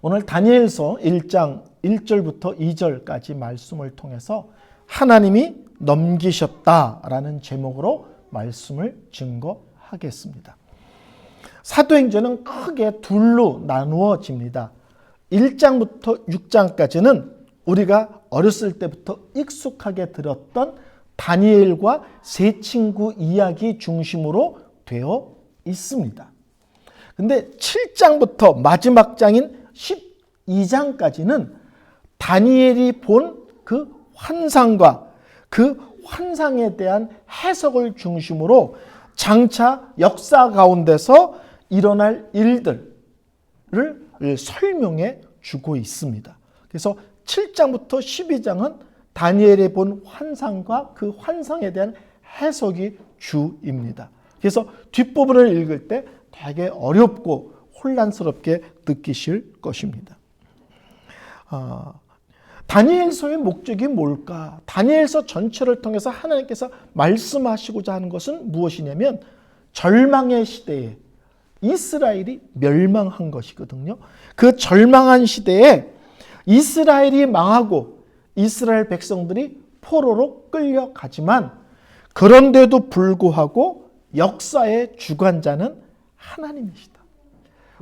오늘 다니엘서 1장 1절부터 2절까지 말씀을 통해서 하나님이 넘기셨다라는 제목으로 말씀을 증거하겠습니다. 사도행전은 크게 둘로 나누어집니다. 1장부터 6장까지는 우리가 어렸을 때부터 익숙하게 들었던 다니엘과 세 친구 이야기 중심으로 되어 있습니다. 근데 7장부터 마지막 장인 12장까지는 다니엘이 본 그 환상과 그 환상에 대한 해석을 중심으로 장차 역사 가운데서 일어날 일들을 설명해 주고 있습니다. 그래서 7장부터 12장은 다니엘이 본 환상과 그 환상에 대한 해석이 주입니다. 그래서 뒷부분을 읽을 때 되게 어렵고 혼란스럽게 느끼실 것입니다. 다니엘서의 목적이 뭘까? 다니엘서 전체를 통해서 하나님께서 말씀하시고자 하는 것은 무엇이냐면 절망의 시대에 이스라엘이 멸망한 것이거든요. 그 절망한 시대에 이스라엘이 망하고 이스라엘 백성들이 포로로 끌려가지만 그런데도 불구하고 역사의 주관자는 하나님이시다.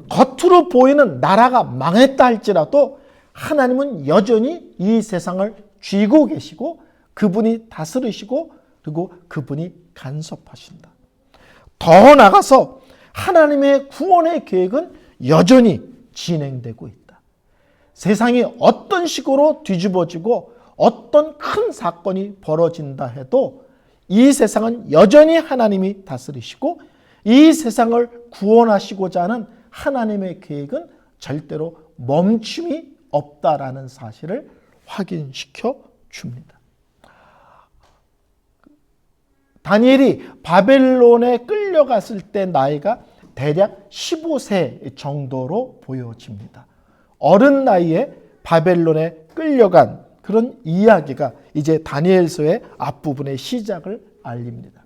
겉으로 보이는 나라가 망했다 할지라도 하나님은 여전히 이 세상을 쥐고 계시고 그분이 다스리시고 그리고 그분이 간섭하신다. 더 나아가서 하나님의 구원의 계획은 여전히 진행되고 있다. 세상이 어떤 식으로 뒤집어지고 어떤 큰 사건이 벌어진다 해도 이 세상은 여전히 하나님이 다스리시고 이 세상을 구원하시고자 하는 하나님의 계획은 절대로 멈춤이 없다라는 사실을 확인시켜 줍니다. 다니엘이 바벨론에 끌려갔을 때 나이가 대략 15세 정도로 보여집니다. 어른 나이에 바벨론에 끌려간 그런 이야기가 이제 다니엘서의 앞부분의 시작을 알립니다.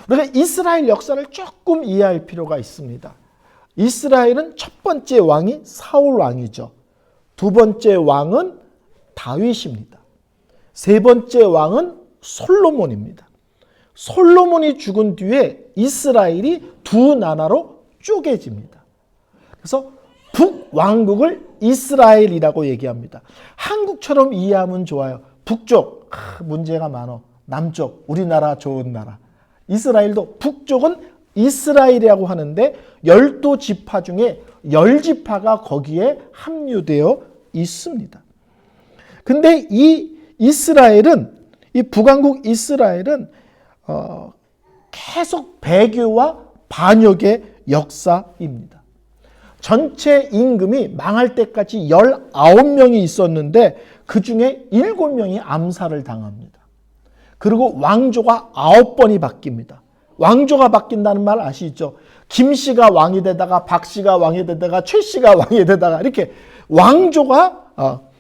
우리가 이스라엘 역사를 조금 이해할 필요가 있습니다. 이스라엘은 첫 번째 왕이 사울 왕이죠. 두 번째 왕은 다윗입니다. 세 번째 왕은 솔로몬입니다. 솔로몬이 죽은 뒤에 이스라엘이 두 나라로 쪼개집니다. 그래서 북왕국을 이스라엘이라고 얘기합니다. 한국처럼 이해하면 좋아요. 북쪽 문제가 많어. 남쪽 우리나라 좋은 나라. 이스라엘도 북쪽은 이스라엘이라고 하는데 12지파 중에 10지파가 거기에 합류되어 있습니다. 근데 이 이스라엘은 이 북왕국 이스라엘은 계속 배교와 반역의 역사입니다. 전체 임금이 망할 때까지 19명이 있었는데 그 중에 7명이 암살을 당합니다. 그리고 왕조가 9번이 바뀝니다. 왕조가 바뀐다는 말 아시죠? 김씨가 왕이 되다가 박씨가 왕이 되다가 최씨가 왕이 되다가 이렇게 왕조가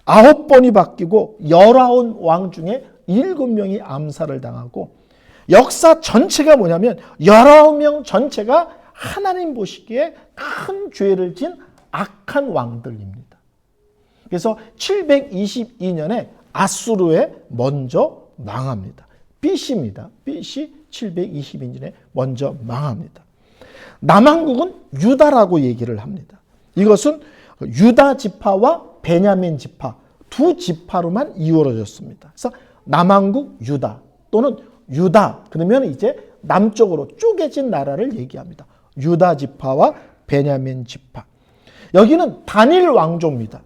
9번이 바뀌고 19왕 중에 7명이 암살을 당하고 역사 전체가 뭐냐면 19명 전체가 하나님 보시기에 큰 죄를 진 악한 왕들입니다. 그래서 722년에 아수르에 먼저 망합니다. BC입니다. BC 722년에 먼저 망합니다. 남왕국은 유다라고 얘기를 합니다. 이것은 유다 지파와 베냐민 지파 두 지파로만 이루어졌습니다. 그래서 남왕국 유다 또는 유다 그러면 이제 남쪽으로 쪼개진 나라를 얘기합니다. 유다 지파와 베냐민 지파. 여기는 단일 왕조입니다.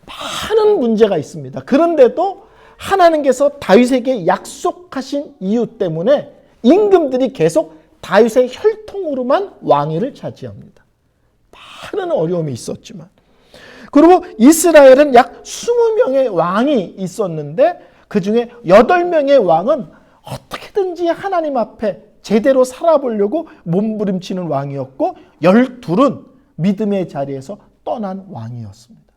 많은 문제가 있습니다. 그런데도 하나님께서 다윗에게 약속하신 이유 때문에 임금들이 계속 다윗의 혈통으로만 왕위를 차지합니다. 많은 어려움이 있었지만. 그리고 이스라엘은 약 20명의 왕이 있었는데 그 중에 8명의 왕은 어떻게든지 하나님 앞에 제대로 살아보려고 몸부림치는 왕이었고 12은 믿음의 자리에서 떠난 왕이었습니다.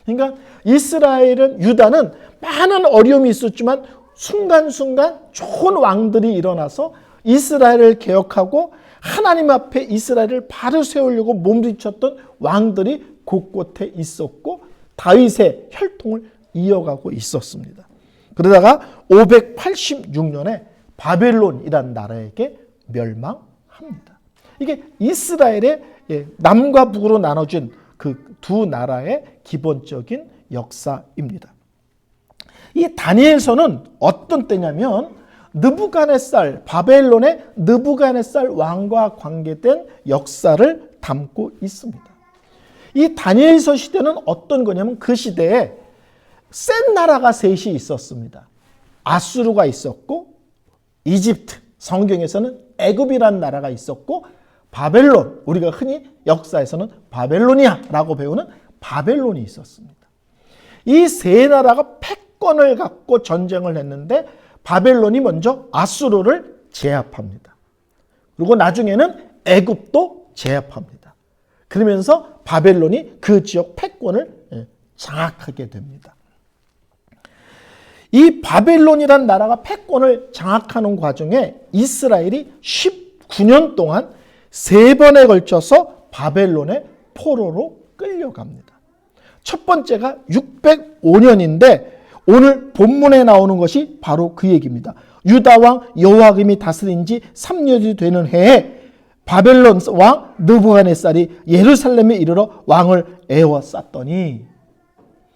그러니까 이스라엘은 유다는 많은 어려움이 있었지만 순간순간 좋은 왕들이 일어나서 이스라엘을 개혁하고 하나님 앞에 이스라엘을 바로 세우려고 몸부림쳤던 왕들이 곳곳에 있었고 다윗의 혈통을 이어가고 있었습니다. 그러다가 586년에 바벨론이라는 나라에게 멸망합니다. 이게 이스라엘의 남과 북으로 나눠진 그 두 나라의 기본적인 역사입니다. 이 다니엘서는 어떤 때냐면 느부갓네살, 바벨론의 느부갓네살 왕과 관계된 역사를 담고 있습니다. 이 다니엘서 시대는 어떤 거냐면 그 시대에 센 나라가 셋이 있었습니다. 아수르가 있었고 이집트, 성경에서는 애굽이라는 나라가 있었고 바벨론, 우리가 흔히 역사에서는 바벨로니아라고 배우는 바벨론이 있었습니다. 이 세 나라가 패권을 갖고 전쟁을 했는데 바벨론이 먼저 아수르를 제압합니다. 그리고 나중에는 애굽도 제압합니다. 그러면서 바벨론이 그 지역 패권을 장악하게 됩니다. 이 바벨론이란 나라가 패권을 장악하는 과정에 이스라엘이 19년 동안 3번에 걸쳐서 바벨론의 포로로 끌려갑니다. 첫 번째가 605년인데 오늘 본문에 나오는 것이 바로 그 얘기입니다. 유다 왕 여호야김이 다스린 지 3년이 되는 해에 바벨론 왕 느부갓네살이 예루살렘에 이르러 왕을 에워쌌더니,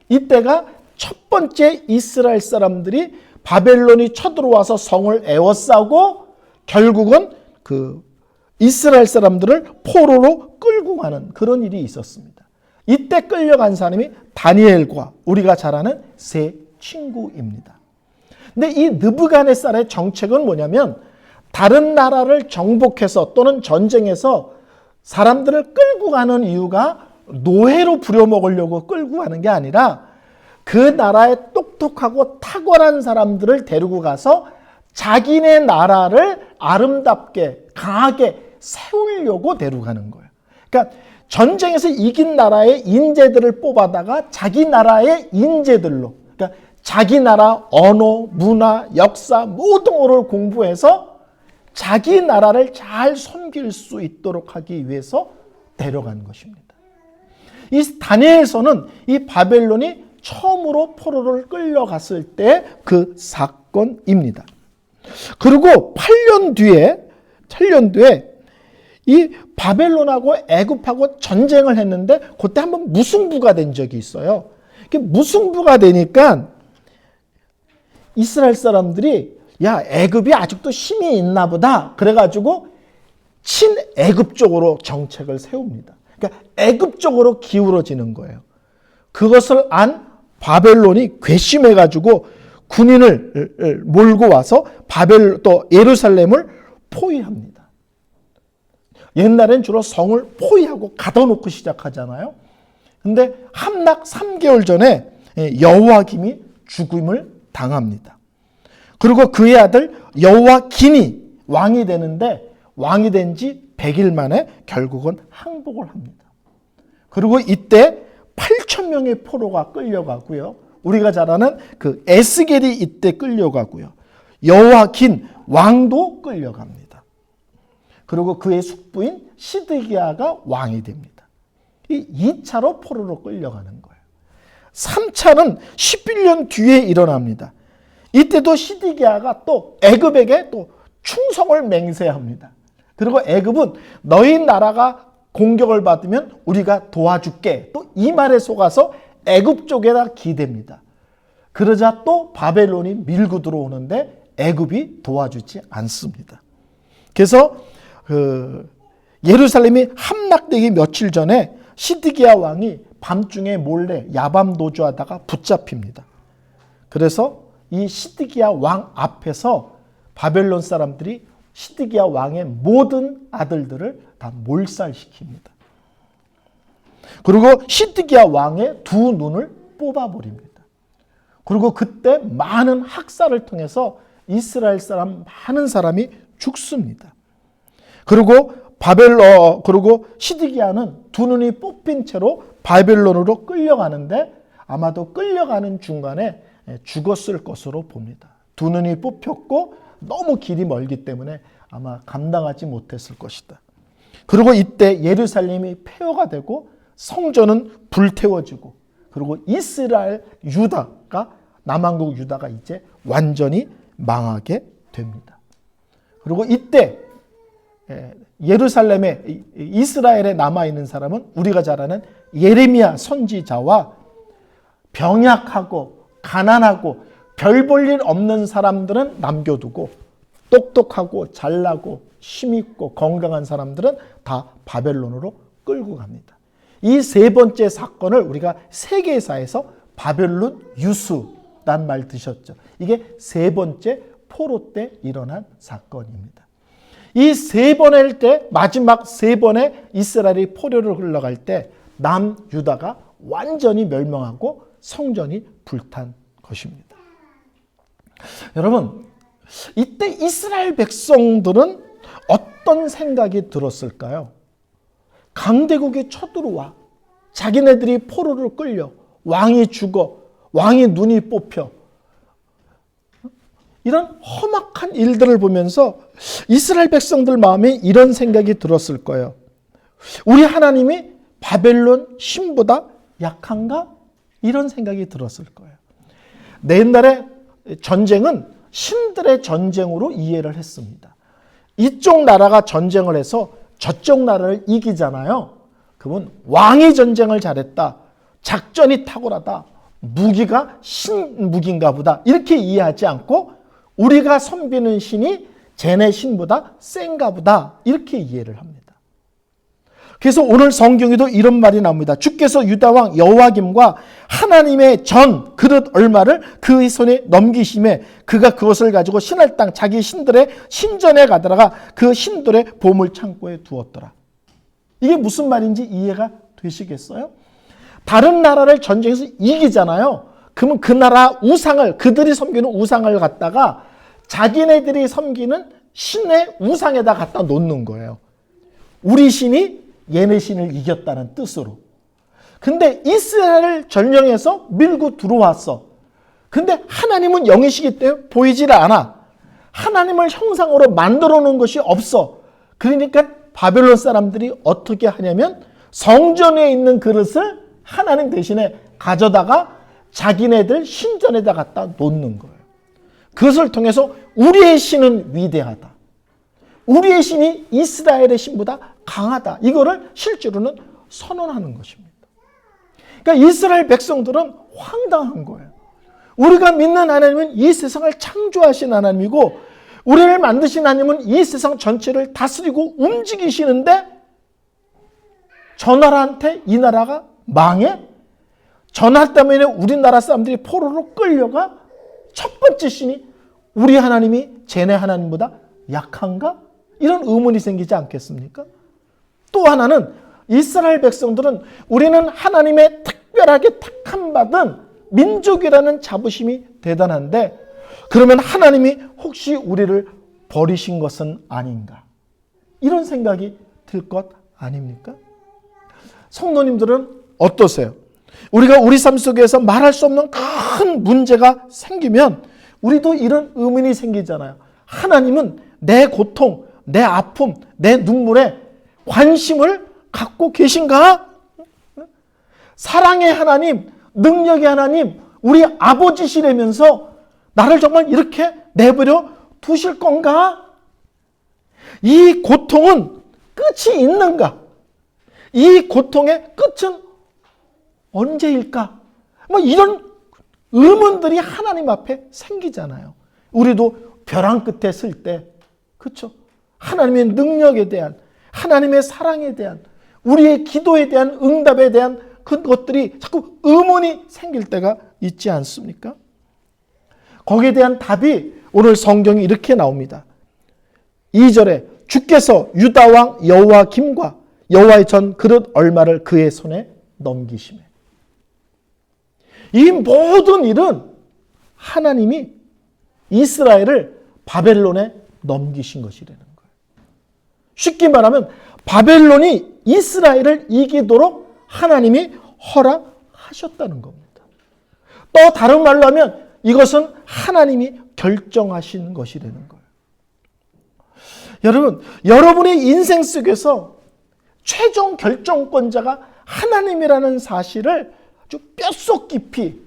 이때가 첫 번째 이스라엘 사람들이 바벨론이 쳐들어와서 성을 에워싸고 결국은 그 이스라엘 사람들을 포로로 끌고 가는 그런 일이 있었습니다. 이때 끌려간 사람이 다니엘과 우리가 잘 아는 세 친구입니다. 근데 이 느부갓네살의 정책은 뭐냐면 다른 나라를 정복해서 또는 전쟁해서 사람들을 끌고 가는 이유가 노예로 부려먹으려고 끌고 가는 게 아니라 그 나라의 똑똑하고 탁월한 사람들을 데리고 가서 자기네 나라를 아름답게 강하게 세우려고 데려가는 거예요. 그러니까 전쟁에서 이긴 나라의 인재들을 뽑아다가 자기 나라의 인재들로, 그러니까 자기 나라 언어, 문화, 역사 모든 거를 공부해서 자기 나라를 잘 섬길 수 있도록 하기 위해서 데려간 것입니다. 이 다니엘서는 이 바벨론이 처음으로 포로를 끌려갔을 때 그 사건입니다. 그리고 8년 뒤에 이 바벨론하고 애굽하고 전쟁을 했는데 그때 한번 무승부가 된 적이 있어요. 무승부가 되니까 이스라엘 사람들이 야, 애굽이 아직도 힘이 있나 보다. 그래가지고 친애굽 쪽으로 정책을 세웁니다. 그러니까 애굽 쪽으로 기울어지는 거예요. 그것을 안 바벨론이 괘씸해가지고 군인을 몰고 와서 또 예루살렘을 포위합니다. 옛날엔 주로 성을 포위하고 가둬놓고 시작하잖아요. 근데 함락 3개월 전에 여호야김이 죽음을 당합니다. 그리고 그의 아들 여호야긴이 왕이 되는데 왕이 된 지 100일 만에 결국은 항복을 합니다. 그리고 이때 8,000명의 포로가 끌려가고요. 우리가 잘 아는 그 에스겔이 이때 끌려가고요. 여호야긴 왕도 끌려갑니다. 그리고 그의 숙부인 시드기야가 왕이 됩니다. 이 2차로 포로로 끌려가는 거예요. 3차는 11년 뒤에 일어납니다. 이때도 시드기야가 또 애굽에게 또 충성을 맹세합니다. 그리고 애굽은 너희 나라가 공격을 받으면 우리가 도와줄게. 또 이 말에 속아서 애굽 쪽에다 기댑니다. 그러자 또 바벨론이 밀고 들어오는데 애굽이 도와주지 않습니다. 그래서 예루살렘이 함락되기 며칠 전에 시드기야 왕이 밤중에 몰래 야밤 도주하다가 붙잡힙니다. 그래서 이 시드기야 왕 앞에서 바벨론 사람들이 시드기야 왕의 모든 아들들을 다 몰살시킵니다. 그리고 시드기야 왕의 두 눈을 뽑아버립니다. 그리고 그때 많은 학살을 통해서 이스라엘 사람 많은 사람이 죽습니다. 그리고 그리고 시드기야는 두 눈이 뽑힌 채로 바벨론으로 끌려가는데 아마도 끌려가는 중간에 죽었을 것으로 봅니다. 두 눈이 뽑혔고 너무 길이 멀기 때문에 아마 감당하지 못했을 것이다. 그리고 이때 예루살렘이 폐허가 되고 성전은 불태워지고, 그리고 이스라엘 유다가, 남왕국 유다가 이제 완전히 망하게 됩니다. 그리고 이때 예루살렘에, 이스라엘에 남아있는 사람은 우리가 잘 아는 예레미야 선지자와 병약하고 가난하고 별 볼 일 없는 사람들은 남겨두고, 똑똑하고 잘나고 힘있고 건강한 사람들은 다 바벨론으로 끌고 갑니다. 이 세 번째 사건을 우리가 세계사에서 바벨론 유수란 말 드셨죠. 이게 세 번째 포로 때 일어난 사건입니다. 이 세 번일 때, 마지막 세 번의 이스라엘이 포로를 흘러갈 때 남유다가 완전히 멸망하고 성전이 불탄 것입니다. 여러분, 이때 이스라엘 백성들은 어떤 생각이 들었을까요? 강대국이 쳐들어와, 자기네들이 포로를 끌려, 왕이 죽어, 왕이 눈이 뽑혀, 이런 험악한 일들을 보면서 이스라엘 백성들 마음에 이런 생각이 들었을 거예요. 우리 하나님이 바벨론 신보다 약한가? 이런 생각이 들었을 거예요. 옛날에 전쟁은 신들의 전쟁으로 이해를 했습니다. 이쪽 나라가 전쟁을 해서 저쪽 나라를 이기잖아요. 그러면 왕이 전쟁을 잘했다, 작전이 탁월하다, 무기가 신무기인가 보다, 이렇게 이해하지 않고 우리가 섬기는 신이 쟤네 신보다 센가 보다, 이렇게 이해를 합니다. 그래서 오늘 성경에도 이런 말이 나옵니다. 주께서 유다왕 여호와김과 하나님의 전 그릇 얼마를 그의 손에 넘기심에 그가 그것을 가지고 신할 땅 자기 신들의 신전에 가다가 그 신들의 보물 창고에 두었더라. 이게 무슨 말인지 이해가 되시겠어요? 다른 나라를 전쟁에서 이기잖아요. 그러면 그 나라 우상을, 그들이 섬기는 우상을 갖다가 자기네들이 섬기는 신의 우상에다 갖다 놓는 거예요. 우리 신이 얘네 신을 이겼다는 뜻으로. 근데 이스라엘을 전령해서 밀고 들어왔어. 근데 하나님은 영이시기 때문에 보이질 않아. 하나님을 형상으로 만들어 놓은 것이 없어. 그러니까 바벨론 사람들이 어떻게 하냐면 성전에 있는 그릇을 하나님 대신에 가져다가 자기네들 신전에다 갖다 놓는 거예요. 그것을 통해서 우리의 신은 위대하다, 우리의 신이 이스라엘의 신보다 강하다, 이거를 실제로는 선언하는 것입니다. 그러니까 이스라엘 백성들은 황당한 거예요. 우리가 믿는 하나님은 이 세상을 창조하신 하나님이고, 우리를 만드신 하나님은 이 세상 전체를 다스리고 움직이시는데 저 나라한테 이 나라가 망해? 저 나라 때문에 우리나라 사람들이 포로로 끌려가? 첫 번째 신이 우리 하나님이 쟤네 하나님보다 약한가? 이런 의문이 생기지 않겠습니까? 또 하나는 이스라엘 백성들은 우리는 하나님의 특별하게 택함받은 민족이라는 자부심이 대단한데, 그러면 하나님이 혹시 우리를 버리신 것은 아닌가? 이런 생각이 들 것 아닙니까? 성도님들은 어떠세요? 우리가 우리 삶 속에서 말할 수 없는 큰 문제가 생기면 우리도 이런 의문이 생기잖아요. 하나님은 내 고통, 내 아픔, 내 눈물에 관심을 갖고 계신가? 사랑의 하나님, 능력의 하나님, 우리 아버지시라면서 나를 정말 이렇게 내버려 두실 건가? 이 고통은 끝이 있는가? 이 고통의 끝은 언제일까? 뭐 이런 의문들이 하나님 앞에 생기잖아요. 우리도 벼랑 끝에 설 때, 그렇죠? 하나님의 능력에 대한, 하나님의 사랑에 대한, 우리의 기도에 대한 응답에 대한 그것들이 자꾸 의문이 생길 때가 있지 않습니까? 거기에 대한 답이 오늘 성경이 이렇게 나옵니다. 2절에 주께서 유다왕 여호와김과 여호와의 전 그릇 얼마를 그의 손에 넘기시매. 이 모든 일은 하나님이 이스라엘을 바벨론에 넘기신 것이라는 거예요. 쉽게 말하면 바벨론이 이스라엘을 이기도록 하나님이 허락하셨다는 겁니다. 또 다른 말로 하면 이것은 하나님이 결정하신 것이라는 거예요. 여러분, 여러분의 인생 속에서 최종 결정권자가 하나님이라는 사실을 아주 뼛속 깊이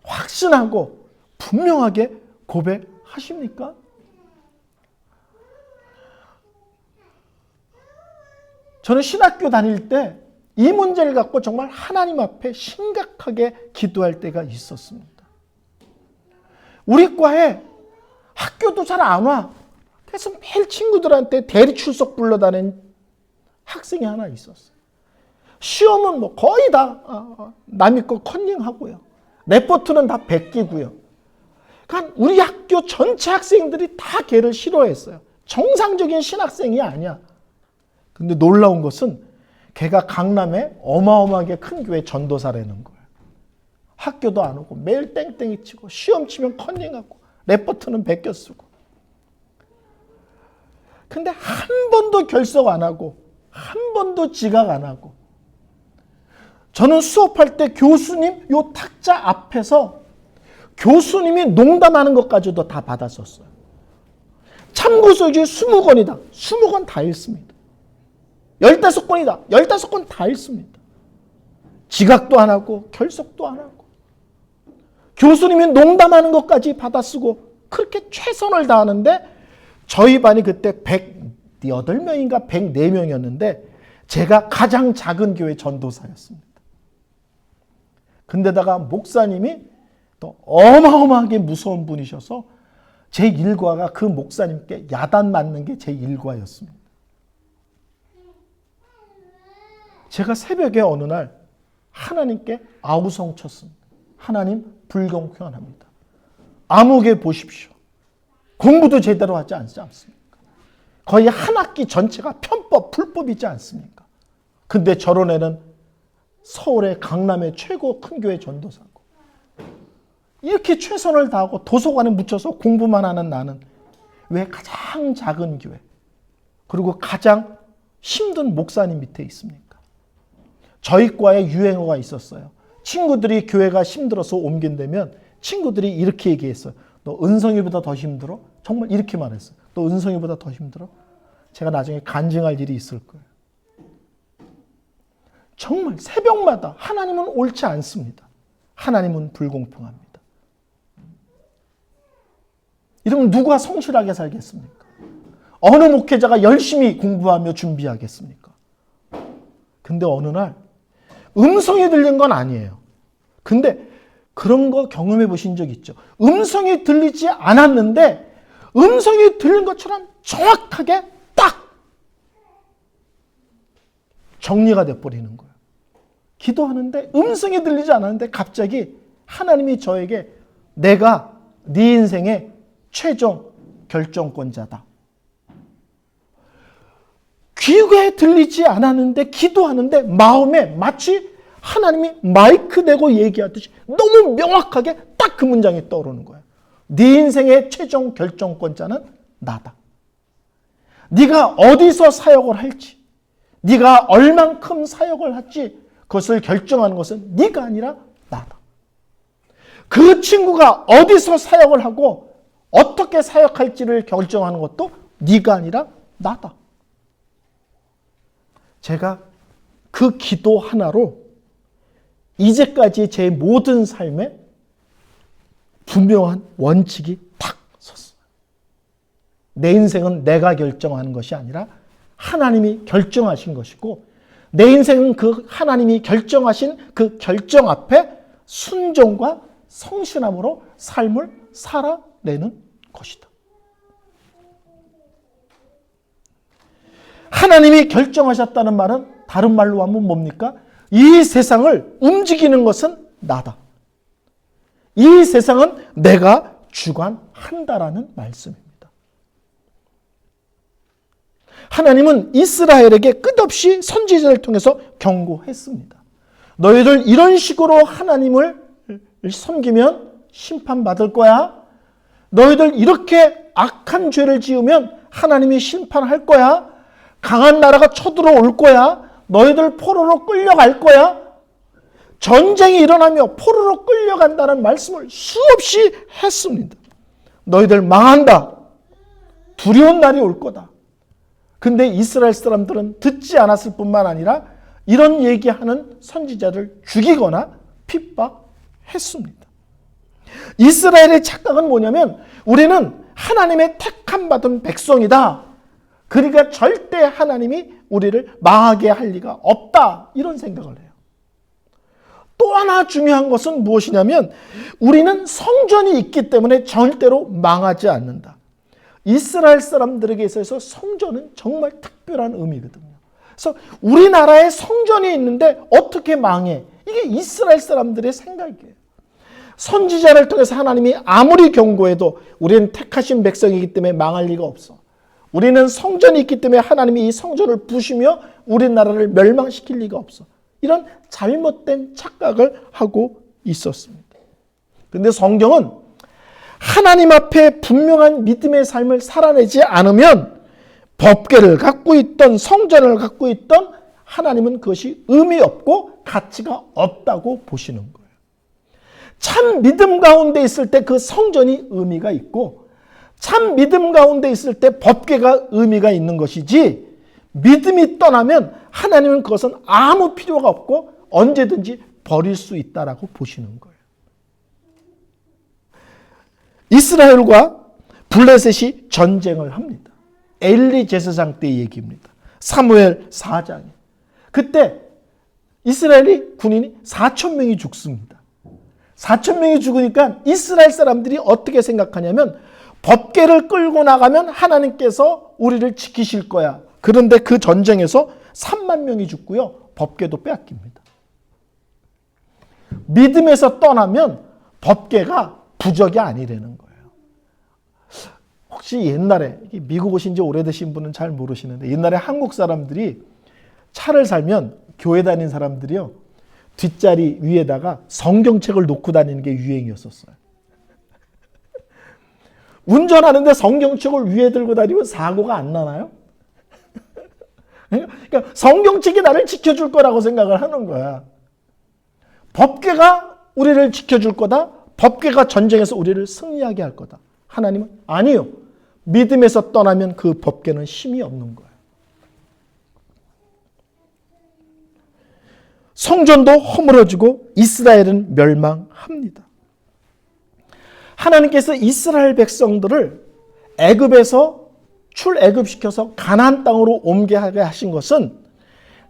확신하고 분명하게 고백하십니까? 저는 신학교 다닐 때 이 문제를 갖고 정말 하나님 앞에 심각하게 기도할 때가 있었습니다. 우리 과에 학교도 잘 안 와. 그래서 매일 친구들한테 대리 출석 불러다니는 학생이 하나 있었어요. 시험은 뭐 거의 다 남의 거 컨닝하고요. 레포트는 다 베끼고요. 그러니까 우리 학교 전체 학생들이 다 걔를 싫어했어요. 정상적인 신학생이 아니야. 근데 놀라운 것은 걔가 강남에 어마어마하게 큰 교회 전도사라는 거예요. 학교도 안 오고 매일 땡땡이 치고 시험 치면 컨닝하고 레포트는 베껴 쓰고. 근데 한 번도 결석 안 하고 한 번도 지각 안 하고. 저는 수업할 때 교수님 요 탁자 앞에서 교수님이 농담하는 것까지도 다 받았었어요. 참고서지 20권이다. 20권 다 읽습니다. 15권이다. 15권 다 읽습니다. 지각도 안 하고 결석도 안 하고. 교수님이 농담하는 것까지 받아쓰고 그렇게 최선을 다하는데 저희 반이 그때 108명인가 104명이었는데 제가 가장 작은 교회 전도사였습니다. 근데다가 목사님이 또 어마어마하게 무서운 분이셔서 제 일과가 그 목사님께 야단 맞는 게 제 일과였습니다. 제가 새벽에 어느 날 하나님께 아우성 쳤습니다. 하나님 불공평합니다. 암흑에 보십시오. 공부도 제대로 하지 않습니까? 거의 한 학기 전체가 편법, 불법이지 않습니까? 근데 저런 애는 서울의 강남의 최고 큰 교회 전도사고 이렇게 최선을 다하고 도서관에 묻혀서 공부만 하는 나는 왜 가장 작은 교회 그리고 가장 힘든 목사님 밑에 있습니까? 저희 과에 유행어가 있었어요. 친구들이 교회가 힘들어서 옮긴다면 친구들이 이렇게 얘기했어요. 너 은성이보다 더 힘들어? 정말 이렇게 말했어요. 너 은성이보다 더 힘들어? 제가 나중에 간증할 일이 있을 거예요. 정말 새벽마다 하나님은 옳지 않습니다. 하나님은 불공평합니다. 이러면 누가 성실하게 살겠습니까? 어느 목회자가 열심히 공부하며 준비하겠습니까? 근데 어느 날 음성이 들린 건 아니에요. 근데 그런 거 경험해 보신 적 있죠? 음성이 들리지 않았는데 음성이 들린 것처럼 정확하게 딱 정리가 돼버리는 거예요. 기도하는데 음성이 들리지 않았는데 갑자기 하나님이 저에게 내가 네 인생의 최종 결정권자다. 귀에 들리지 않았는데 기도하는데 마음에 마치 하나님이 마이크 대고 얘기하듯이 너무 명확하게 딱 그 문장이 떠오르는 거예요. 네 인생의 최종 결정권자는 나다. 네가 어디서 사역을 할지, 네가 얼만큼 사역을 할지 그것을 결정하는 것은 네가 아니라 나다. 그 친구가 어디서 사역을 하고 어떻게 사역할지를 결정하는 것도 네가 아니라 나다. 제가 그 기도 하나로 이제까지 제 모든 삶에 분명한 원칙이 탁 섰어요. 내 인생은 내가 결정하는 것이 아니라 하나님이 결정하신 것이고 내 인생은 그 하나님이 결정하신 그 결정 앞에 순종과 성실함으로 삶을 살아내는 것이다. 하나님이 결정하셨다는 말은 다른 말로 하면 뭡니까? 이 세상을 움직이는 것은 나다. 이 세상은 내가 주관한다라는 말씀입니다. 하나님은 이스라엘에게 끝없이 선지자를 통해서 경고했습니다. 너희들 이런 식으로 하나님을 섬기면 심판받을 거야. 너희들 이렇게 악한 죄를 지으면 하나님이 심판할 거야. 강한 나라가 쳐들어올 거야. 너희들 포로로 끌려갈 거야. 전쟁이 일어나며 포로로 끌려간다는 말씀을 수없이 했습니다. 너희들 망한다. 두려운 날이 올 거다. 근데 이스라엘 사람들은 듣지 않았을 뿐만 아니라 이런 얘기하는 선지자를 죽이거나 핍박했습니다. 이스라엘의 착각은 뭐냐면 우리는 하나님의 택함 받은 백성이다. 그러니까 절대 하나님이 우리를 망하게 할 리가 없다. 이런 생각을 해요. 또 하나 중요한 것은 무엇이냐면 우리는 성전이 있기 때문에 절대로 망하지 않는다. 이스라엘 사람들에게 있어서 성전은 정말 특별한 의미거든요. 그래서 우리나라에 성전이 있는데 어떻게 망해? 이게 이스라엘 사람들의 생각이에요. 선지자를 통해서 하나님이 아무리 경고해도 우리는 택하신 백성이기 때문에 망할 리가 없어. 우리는 성전이 있기 때문에 하나님이 이 성전을 부시며 우리나라를 멸망시킬 리가 없어. 이런 잘못된 착각을 하고 있었습니다. 그런데 성경은 하나님 앞에 분명한 믿음의 삶을 살아내지 않으면 법궤를 갖고 있던 성전을 갖고 있던 하나님은 그것이 의미 없고 가치가 없다고 보시는 거예요. 참 믿음 가운데 있을 때 그 성전이 의미가 있고 참 믿음 가운데 있을 때 법궤가 의미가 있는 것이지 믿음이 떠나면 하나님은 그것은 아무 필요가 없고 언제든지 버릴 수 있다라고 보시는 거예요. 이스라엘과 블레셋이 전쟁을 합니다. 엘리 제사장 때 얘기입니다. 사무엘 4장에. 그때 이스라엘이 군인이 4,000명이 죽습니다. 4,000명이 죽으니까 이스라엘 사람들이 어떻게 생각하냐면 법궤를 끌고 나가면 하나님께서 우리를 지키실 거야. 그런데 그 전쟁에서 3만 명이 죽고요. 법궤도 빼앗깁니다. 믿음에서 떠나면 법궤가 부적이 아니라는 거예요. 혹시 옛날에 미국 오신 지 오래되신 분은 잘 모르시는데 옛날에 한국 사람들이 차를 살면 교회 다닌 사람들이요. 뒷자리 위에다가 성경책을 놓고 다니는 게 유행이었었어요. 운전하는데 성경책을 위에 들고 다니면 사고가 안 나나요? 그러니까 성경책이 나를 지켜줄 거라고 생각을 하는 거야. 법궤가 우리를 지켜줄 거다. 법궤가 전쟁에서 우리를 승리하게 할 거다. 하나님은 아니요. 믿음에서 떠나면 그 법궤는 힘이 없는 거예요. 성전도 허물어지고 이스라엘은 멸망합니다. 하나님께서 이스라엘 백성들을 애굽에서 출애굽시켜서 가나안 땅으로 옮겨가게 하신 것은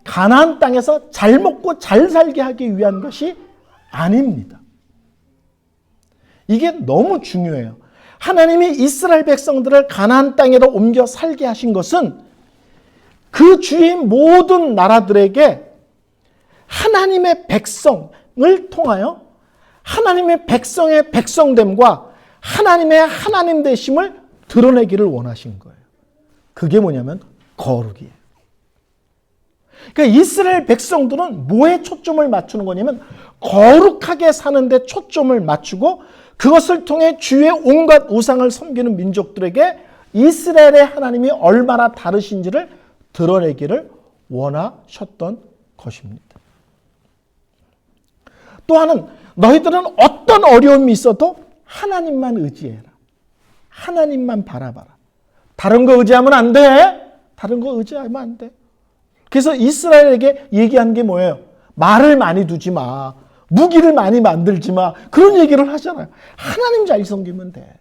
가나안 땅에서 잘 먹고 잘 살게 하기 위한 것이 아닙니다. 이게 너무 중요해요. 하나님이 이스라엘 백성들을 가나안 땅으로 옮겨 살게 하신 것은 그 주위 모든 나라들에게 하나님의 백성을 통하여 하나님의 백성의 백성됨과 하나님의 하나님 되심을 드러내기를 원하신 거예요. 그게 뭐냐면 거룩이에요. 그러니까 이스라엘 백성들은 뭐에 초점을 맞추는 거냐면 거룩하게 사는데 초점을 맞추고 그것을 통해 주의 온갖 우상을 섬기는 민족들에게 이스라엘의 하나님이 얼마나 다르신지를 드러내기를 원하셨던 것입니다. 또 하나는 너희들은 어떤 어려움이 있어도 하나님만 의지해라. 하나님만 바라봐라. 다른 거 의지하면 안 돼. 다른 거 의지하면 안 돼. 그래서 이스라엘에게 얘기한 게 뭐예요? 말을 많이 두지 마. 무기를 많이 만들지 마. 그런 얘기를 하잖아요. 하나님 잘 섬기면 돼.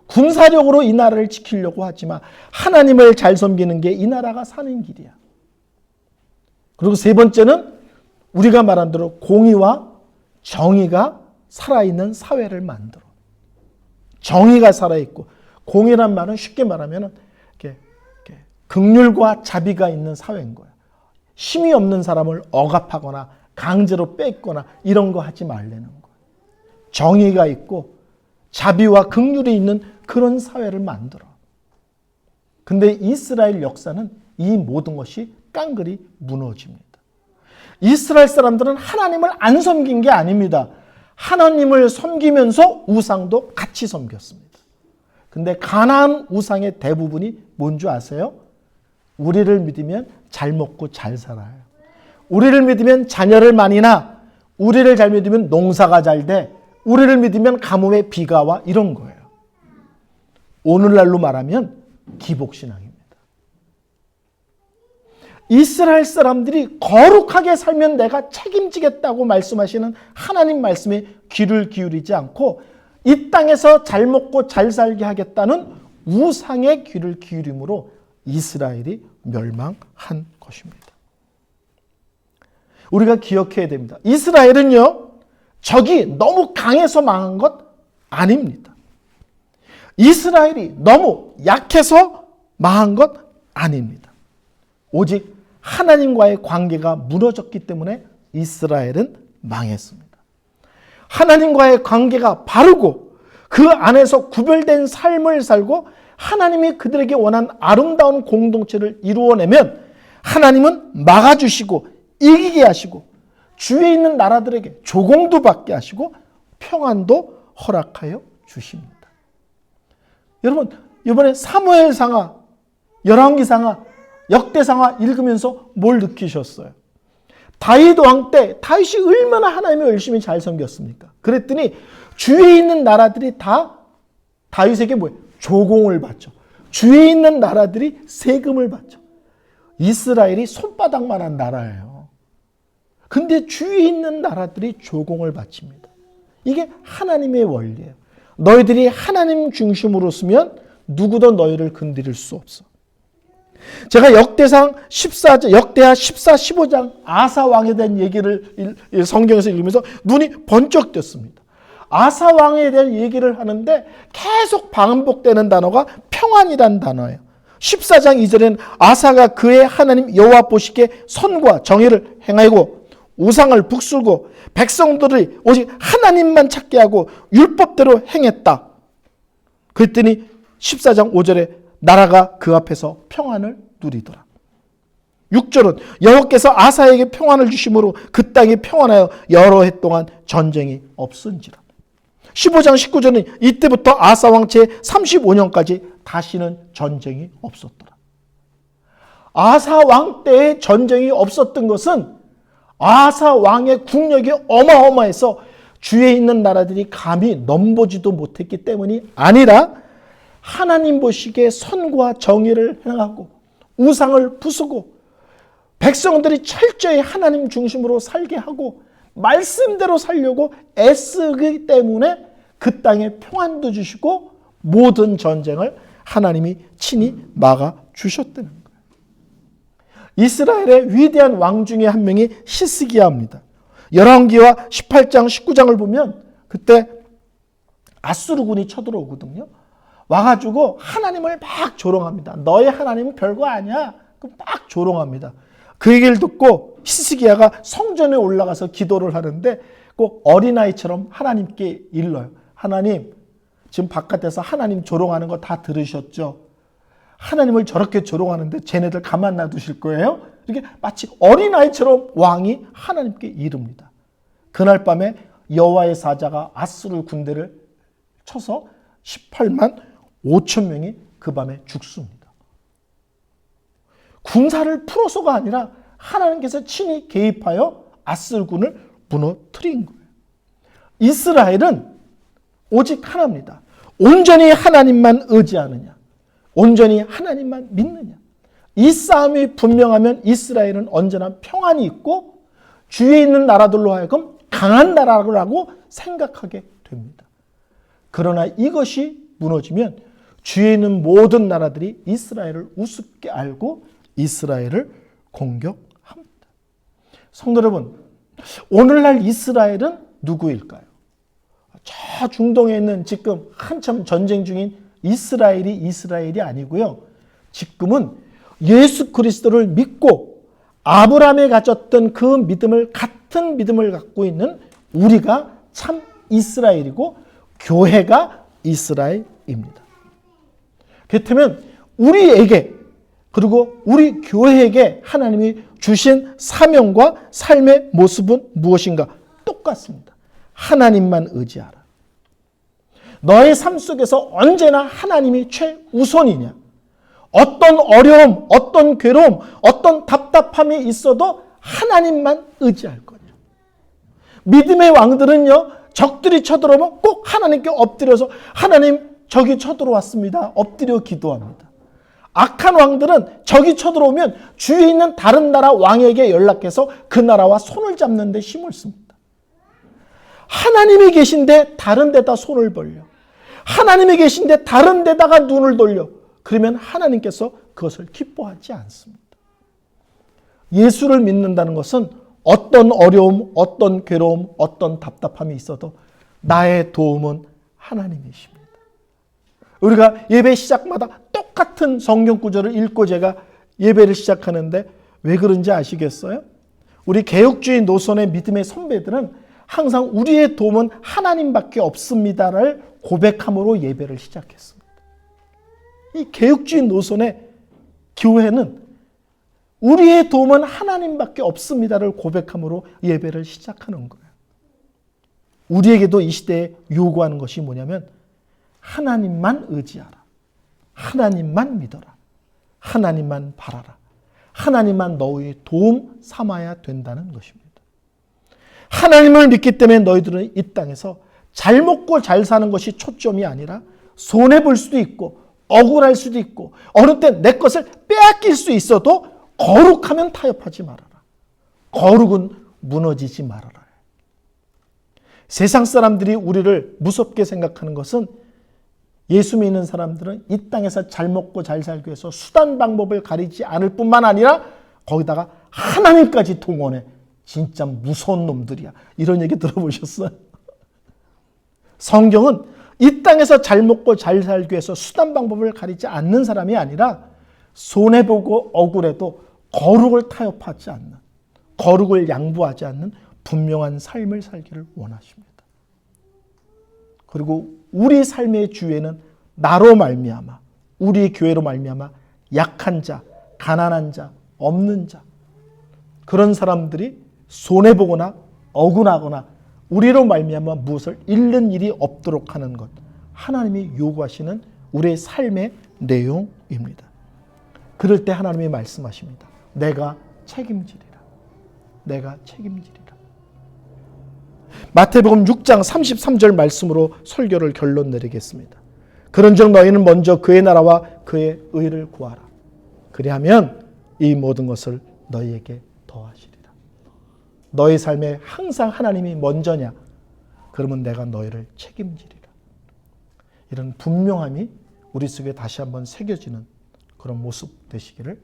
군사력으로 이 나라를 지키려고 하지 마. 하나님을 잘 섬기는 게 이 나라가 사는 길이야. 그리고 세 번째는 우리가 말한 대로 공의와 정의가 살아있는 사회를 만들어. 정의가 살아있고 공의란 말은 쉽게 말하면 이렇게 긍휼과 자비가 있는 사회인 거야. 힘이 없는 사람을 억압하거나 강제로 뺏거나 이런 거 하지 말라는 거야. 정의가 있고 자비와 긍휼이 있는 그런 사회를 만들어. 근데 이스라엘 역사는 이 모든 것이 깡그리 무너집니다. 이스라엘 사람들은 하나님을 안 섬긴 게 아닙니다. 하나님을 섬기면서 우상도 같이 섬겼습니다. 근데 가나안 우상의 대부분이 뭔지 아세요? 우리를 믿으면 잘 먹고 잘 살아요. 우리를 믿으면 자녀를 많이 낳아. 우리를 잘 믿으면 농사가 잘 돼. 우리를 믿으면 가뭄에 비가 와. 이런 거예요. 오늘날로 말하면 기복신앙입니다. 이스라엘 사람들이 거룩하게 살면 내가 책임지겠다고 말씀하시는 하나님 말씀에 귀를 기울이지 않고 이 땅에서 잘 먹고 잘 살게 하겠다는 우상의 귀를 기울임으로 이스라엘이 멸망한 것입니다. 우리가 기억해야 됩니다. 이스라엘은요, 적이 너무 강해서 망한 것 아닙니다. 이스라엘이 너무 약해서 망한 것 아닙니다. 오직 하나님과의 관계가 무너졌기 때문에 이스라엘은 망했습니다. 하나님과의 관계가 바르고 그 안에서 구별된 삶을 살고 하나님이 그들에게 원한 아름다운 공동체를 이루어내면 하나님은 막아주시고 이기게 하시고 주위에 있는 나라들에게 조공도 받게 하시고 평안도 허락하여 주십니다. 여러분, 이번에 사무엘상하, 열왕기상하, 역대상하 읽으면서 뭘 느끼셨어요? 다윗 왕 때 다윗이 얼마나 하나님을 열심히 잘 섬겼습니까? 그랬더니 주위에 있는 나라들이 다 다윗에게 뭐예요? 조공을 받죠. 주위에 있는 나라들이 세금을 받죠. 이스라엘이 손바닥만한 나라예요. 근데 주위에 있는 나라들이 조공을 바칩니다. 이게 하나님의 원리예요. 너희들이 하나님 중심으로 쓰면 누구도 너희를 건드릴 수 없어. 제가 역대하 14, 15장 아사 왕에 대한 얘기를 성경에서 읽으면서 눈이 번쩍 떴습니다. 아사 왕에 대한 얘기를 하는데 계속 반복되는 단어가 평안이란 단어예요. 14장 2절에는 아사가 그의 하나님 여호와 보시기에 선과 정의를 행하고 우상을 북술고 백성들이 오직 하나님만 찾게 하고 율법대로 행했다. 그랬더니 14장 5절에 나라가 그 앞에서 평안을 누리더라. 6절은 여호와께서 아사에게 평안을 주심으로 그 땅이 평안하여 여러 해 동안 전쟁이 없은지라. 15장 19절은 이때부터 아사 왕 제 35년까지 다시는 전쟁이 없었더라. 아사 왕 때의 전쟁이 없었던 것은 아사 왕의 국력이 어마어마해서 주위에 있는 나라들이 감히 넘보지도 못했기 때문이 아니라 하나님 보시기에 선과 정의를 행하고 우상을 부수고 백성들이 철저히 하나님 중심으로 살게 하고 말씀대로 살려고 애쓰기 때문에 그 땅에 평안도 주시고 모든 전쟁을 하나님이 친히 막아주셨다는 거예요. 이스라엘의 위대한 왕 중에 한 명이 히스기야입니다. 열왕기와 18장, 19장을 보면 그때 아수르군이 쳐들어오거든요. 와가지고 하나님을 막 조롱합니다. 너의 하나님은 별거 아니야. 막 조롱합니다. 그 얘기를 듣고 히스기야가 성전에 올라가서 기도를 하는데 꼭 어린아이처럼 하나님께 일러요. 하나님, 지금 바깥에서 하나님 조롱하는 거 다 들으셨죠? 하나님을 저렇게 조롱하는데 쟤네들 가만 놔두실 거예요? 이렇게 마치 어린아이처럼 왕이 하나님께 이릅니다. 그날 밤에 여호와의 사자가 아수르 군대를 쳐서 18만 5천 명이 그 밤에 죽습니다. 군사를 풀어서가 아니라 하나님께서 친히 개입하여 아수르군을 무너뜨린 거예요. 이스라엘은 오직 하나입니다. 온전히 하나님만 의지하느냐, 온전히 하나님만 믿느냐. 이 싸움이 분명하면 이스라엘은 언제나 평안이 있고 주위에 있는 나라들로 하여금 강한 나라라고 생각하게 됩니다. 그러나 이것이 무너지면 주위에 있는 모든 나라들이 이스라엘을 우습게 알고 이스라엘을 공격합니다. 성도 여러분, 오늘날 이스라엘은 누구일까요? 저 중동에 있는 지금 한참 전쟁 중인 이스라엘이 아니고요. 지금은 예수 그리스도를 믿고 아브라함이 가졌던 그 믿음을 같은 믿음을 갖고 있는 우리가 참 이스라엘이고 교회가 이스라엘입니다. 그렇다면 우리에게 그리고 우리 교회에게 하나님이 주신 사명과 삶의 모습은 무엇인가? 똑같습니다. 하나님만 의지하라. 너의 삶 속에서 언제나 하나님이 최우선이냐? 어떤 어려움, 어떤 괴로움, 어떤 답답함이 있어도 하나님만 의지할 거냐? 믿음의 왕들은요, 적들이 쳐들어오면 꼭 하나님께 엎드려서 하나님, 적이 쳐들어왔습니다. 엎드려 기도합니다. 악한 왕들은 적이 쳐들어오면 주위에 있는 다른 나라 왕에게 연락해서 그 나라와 손을 잡는 데 힘을 씁니다. 하나님이 계신데 다른 데다 손을 벌려. 하나님이 계신데 다른 데다가 눈을 돌려. 그러면 하나님께서 그것을 기뻐하지 않습니다. 예수를 믿는다는 것은 어떤 어려움, 어떤 괴로움, 어떤 답답함이 있어도 나의 도움은 하나님이십니다. 우리가 예배 시작마다 똑같은 성경 구절을 읽고 제가 예배를 시작하는데 왜 그런지 아시겠어요? 우리 개혁주의 노선의 믿음의 선배들은 항상 우리의 도움은 하나님밖에 없습니다를 고백함으로 예배를 시작했습니다. 이 개혁주의 노선의 교회는 우리의 도움은 하나님밖에 없습니다를 고백함으로 예배를 시작하는 거예요. 우리에게도 이 시대에 요구하는 것이 뭐냐면 하나님만 의지하라. 하나님만 믿어라. 하나님만 바라라. 하나님만 너의 도움 삼아야 된다는 것입니다. 하나님을 믿기 때문에 너희들은 이 땅에서 잘 먹고 잘 사는 것이 초점이 아니라 손해볼 수도 있고 억울할 수도 있고 어느 때 내 것을 빼앗길 수 있어도 거룩하면 타협하지 말아라. 거룩은 무너지지 말아라. 세상 사람들이 우리를 무섭게 생각하는 것은 예수 믿는 사람들은 이 땅에서 잘 먹고 잘 살기 위해서 수단 방법을 가리지 않을 뿐만 아니라 거기다가 하나님까지 동원해. 진짜 무서운 놈들이야. 이런 얘기 들어보셨어요? 성경은 이 땅에서 잘 먹고 잘 살기 위해서 수단 방법을 가리지 않는 사람이 아니라 손해보고 억울해도 거룩을 타협하지 않는, 거룩을 양보하지 않는 분명한 삶을 살기를 원하십니다. 그리고 우리 삶의 주에는 나로 말미암아, 우리 교회로 말미암아 약한 자, 가난한 자, 없는 자, 그런 사람들이 손해보거나 억울하거나 우리로 말미암아 무엇을 잃는 일이 없도록 하는 것, 하나님이 요구하시는 우리의 삶의 내용입니다. 그럴 때 하나님이 말씀하십니다. 내가 책임지리라. 내가 책임지리라. 마태복음 6장 33절 말씀으로 설교를 결론 내리겠습니다. 그런즉 너희는 먼저 그의 나라와 그의 의를 구하라. 그리하면 이 모든 것을 너희에게 더하시리라. 너희 삶에 항상 하나님이 먼저냐? 그러면 내가 너희를 책임지리라. 이런 분명함이 우리 속에 다시 한번 새겨지는 그런 모습 되시기를